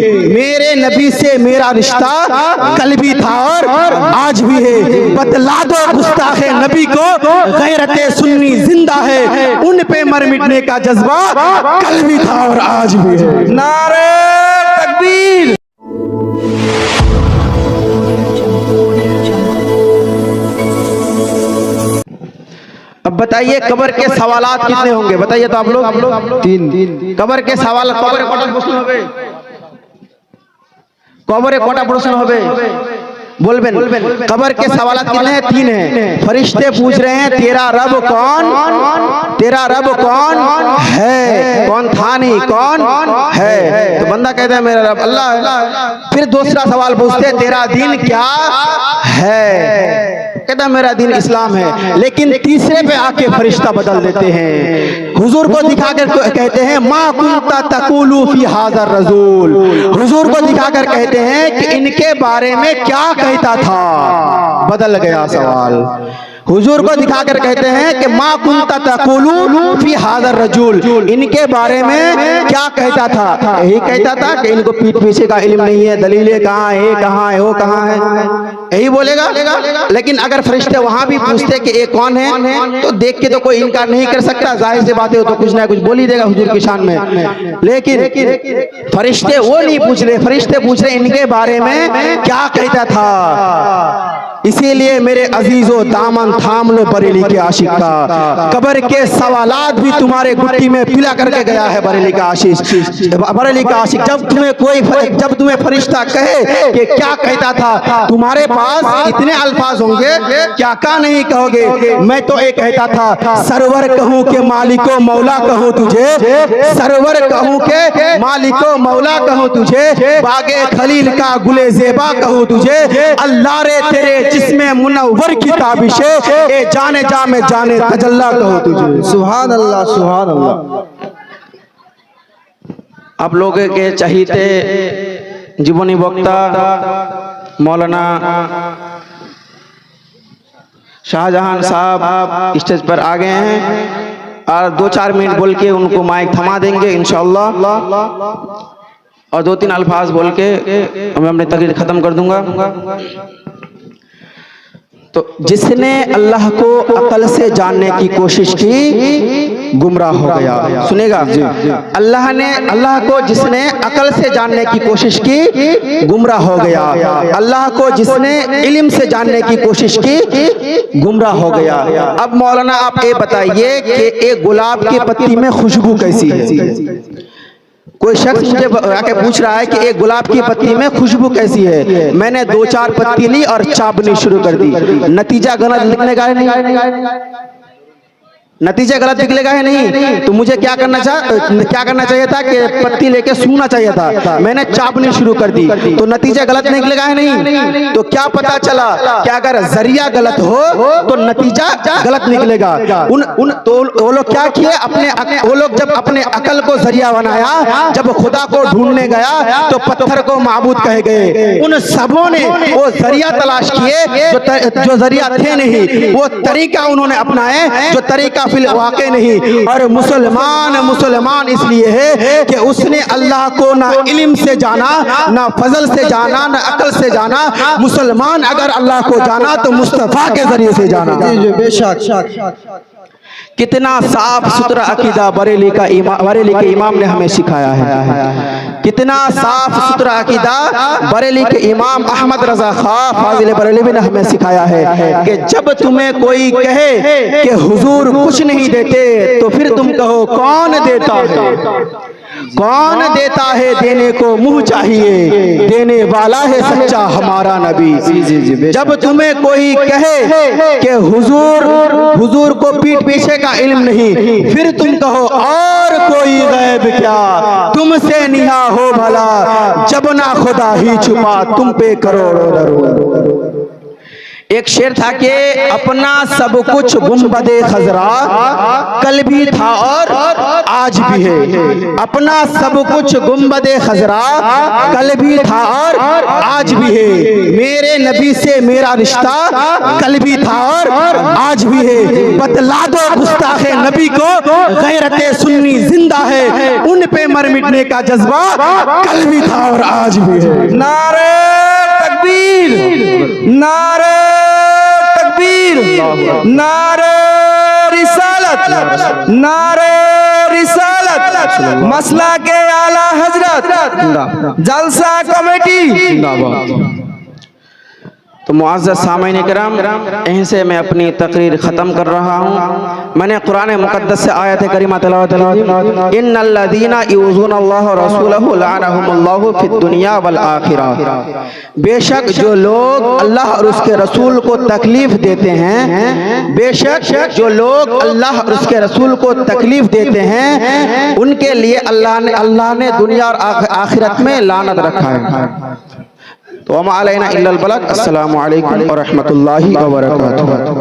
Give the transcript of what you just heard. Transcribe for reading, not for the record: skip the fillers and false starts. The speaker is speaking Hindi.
मेरे नबी से मेरा रिश्ता कल भी था और आज भी है। बतला दो गुस्ताखे नबी को गैरते सुन्नी जिंदा है, उन पे मर मिटने का जज्बा कल भी था और आज भी है। नारे तकबीर। अब बताइए कब्र के सवालात कितने होंगे? बताइए तो आप लोग। तीन। कब्र के सवाल कब्र कोटा प्रश्न হবে, कब्र कोटा प्रश्न হবে बोलबेन। कब्र के सवालात कितने हैं? तीन हैं। फरिश्ते पूछ रहे हैं तेरा रब कौन, तेरा रब कौन है, कौन था नहीं कौन है। तो बंदा कहता है मेरा रब अल्लाह है। फिर दूसरा सवाल पूछते हैं तेरा दीन क्या है, कहता मेरा दीन इस्लाम है। लेकिन तीसरे पे आके फरिश्ता बदल देते हैं, हुजूर को दिखाकर कहते हैं मा कुंता तकुलू फी हाज़र रसूल। हुजूर को दिखाकर कहते हैं कि इनके बारे में क्या कहता था। बदल गया सवाल। हुजूर को दिखाकर कहते हैं कि मा कुंता तकुलू फी हाज़र रजूल, इनके बारे में क्या कहता था। यही कहता था कि इनको पीठ पीछे का इल्म नहीं है, दलीलें कहाँ है, कहाँ है, वो कहाँ है, यही बोलेगा। लेकिन अगर फरिश्ते वहां भी पूछते कि ये कौन है, तो देख के तो कोई इनकार नहीं कर सकता, जाहिर सी बात है, तो कुछ ना कुछ बोल ही देगा हुजूर की शान में। लेकिन फरिश्ते वो नहीं पूछ रहे, फरिश्ते पूछ रहे इनके बारे में क्या कहता था। इसीलिए मेरे अजीजों दामन थाम लो बरेली के आशिक का। कब्र के सवालात भी तुम्हारे गुट्टी में पिला करके गया है बरेली का आशिक, बरेली का आशिक। जब तुम्हें फरिश्ता कहे कि क्या कहता था, तुम्हारे पास इतने अल्फाज होंगे क्या नहीं कहोगे। मैं तो एक कहता था सरवर कहूँ के मालिको मौला कहूँ तुझे, सरवर कहूँ के मालिको मौला कहूँ तुझे, बागे खलील का गुले ज़ेबा कहूँ तुझे, अल्लाह रे तेरे जिसमें मुनव्वर की ताबिशे, ए जाने जा में जाने तजल्ला कहो तुझे। सुभान अल्लाह, सुभान अल्लाह। आप लोगों के चाहते जीवनी वक्ता मौलाना शाहजहां साहब स्टेज पर आ गए हैं और 2-4 मिनट बोल के उनको माइक थमा देंगे इंशाअल्लाह, और 2-3 अल्फाज बोल के मैं अपनी तकरीर खत्म कर दूंगा। तो जिसने अल्लाह को अकल से जानने की कोशिश की गुमराह हो गया। सुनेगा, अल्लाह को जिसने अकल से जानने की कोशिश की गुमराह हो गया। अल्लाह को जिसने इल्म से जानने की कोशिश की गुमराह हो गया। अब मौलाना आप ये बताइए कि एक गुलाब की पत्ती में खुशबू कैसी है? कोई शख्स मुझे आके पूछ रहा है कि एक गुलाब की पत्ती में खुशबू कैसी है। मैंने 2-4 पत्ती ली और चाबनी शुरू कर दी। नतीजा गलत निकलेगा नहीं? नतीजा गलत निकलेगा है नहीं? तो मुझे क्या करना चाहिए था कि पत्ती लेके सूंघना चाहिए था। मैंने चाबनी शुरू कर दी, तो नतीजा गलत निकलेगा है नहीं? तो क्या पता चला कि अगर जरिया गलत हो तो नतीजा गलत निकलेगा। तो वो लोग क्या किए, वो लोग जब अपने अकल को जरिया बनाया, जब खुदा को ढूंढने गया तो पत्थर को माबूद कहे गए। उन सबों ने वो जरिया तलाश किए जो जरिया थे नहीं, वो तरीका उन्होंने अपनाए जो तरीका फिल वाक़े नहीं। और मुसलमान इसलिए है कि उसने अल्लाह को ना इल्म से जाना, ना फजल से जाना, ना अकल से जाना। मुसलमान अगर अल्लाह को जाना तो मुस्तफा के जरिए से जाना। बेशक कितना साफ सुथरा अकीदा बरेली के इमाम ने हमें सिखाया है। कितना साफ सुथरा अकीदा बरेली के इमाम अहमद रजा खां फाजिल बरेली ने हमें सिखाया है कि जब तुम्हें कोई कहे कि हुजूर कुछ नहीं देते तो फिर तुम कहो कौन देता है, कौन देता है, देने को मुंह चाहिए, देने वाला है सच्चा हमारा नबी। जब तुम्हें कोई कहे कि हुजूर को पीठ पीछे का इल्म नहीं, फिर तुम कहो और कोई गैब क्या, तुमसे निहा हो भला, जब ना खुदा ही छुपा तुम पे करोड़ों दरूद। एक शेर था कि अपना सब कुछ गुंबदे खजरा कल भी था और आज भी है। अपना सब कुछ गुंबदे खजरा कल भी था और आज भी है। मेरे नबी से मेरा रिश्ता कल भी था और आज भी है। बतला दो गुस्ताखे नबी को गैरते सुन्नी जिंदा है, उन पे मर मिटने का जज्बा कल भी था और आज भी है। नारे तकबीर, नारे तकबीर, नारे रिसालत, नारे रिसालत, मसला के आला हजरत, जलसा कमेटी। तो मुअज़्ज़ज़ सामईन किराम, यहीं से मैं अपनी तकरीर ख़त्म कर रहा हूँ। मैंने कुरान मुक़द्दस से आयत करीमा तिलावत की, इन्नल्लज़ीना युज़ूनल्लाह व रसूलहु लअनहुमुल्लाहु फिद्दुनिया वल आखिरह। बेशक जो लोग अल्लाह और उसके रसूल को तकलीफ देते हैं, बेशक जो लोग अल्लाह और उसके रसूल को तकलीफ देते हैं, उनके लिए अल्लाह ने दुनिया और आखिरत में लानत रखा है। तो वमा अलैना इल्लल बलाग। अस्सलामु अलैकुम व रहमतुल्लाहि व बरकातुहू।